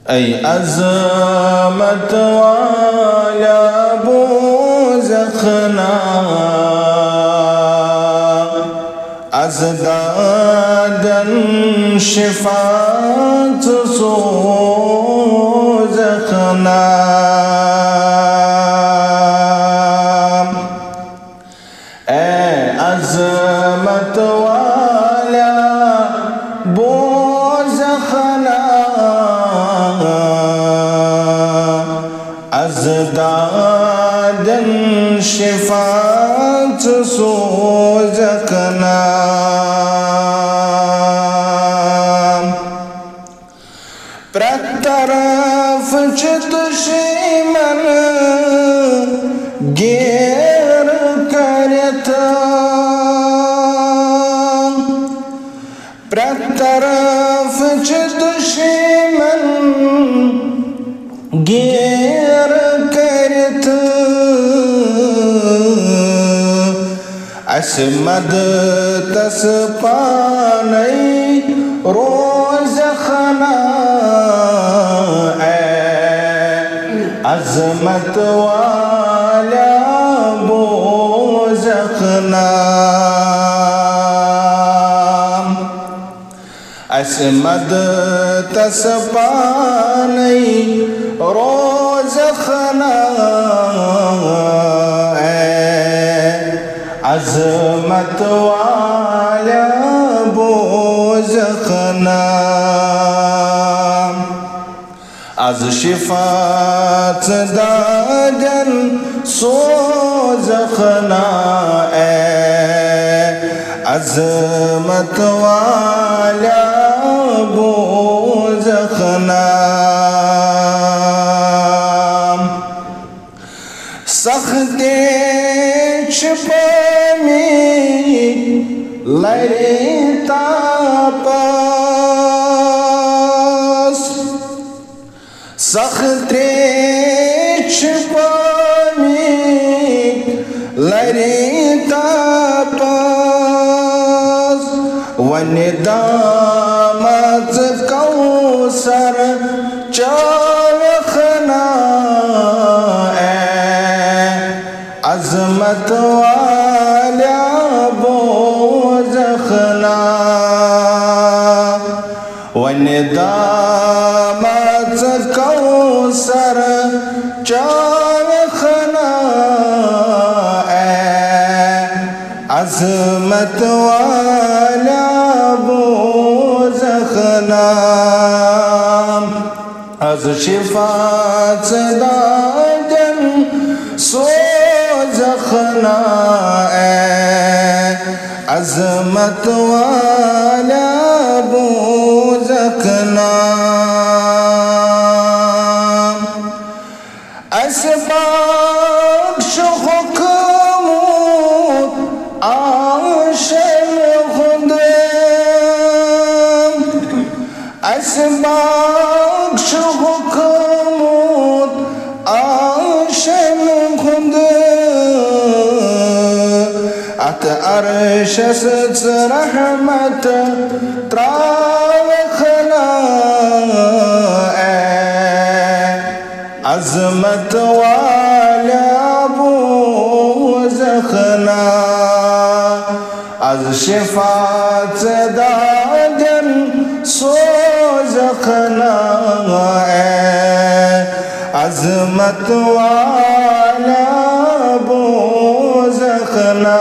ای عظمت والا بوزخنا از دادن شفاعت سوزخنا ای عظمت والا بوزخنا از دادن شفاعت سوزخنا طرف چتشی من گیر کرتا طرف چتشی من گیر کرتا اسمد تسپانی روزخنا عظمت والا بوزخنا اسمد تسپانی روزخنا عظمت والا بوزخنا از شفاعت دادن سوزخنا عظمت والا بوزخنا سخت چھپامی لری تاپاس سخت چھپامی لری تاپاس وندامت کوثر چاوخنا عظمت والا بوزخنا وندامت کوثر چاوخنا عظمت والا بوزخنا از شفاعت دادن سوزخنا عظمت والا بوزخنا اسباب حکمت عاشق خودم اسباب حکمت عاشق ات عرش ست رحمت تراوخنا عظمت والا بوزخنا از شفاعت دادن سوزخنا عظمت والا بوزخنا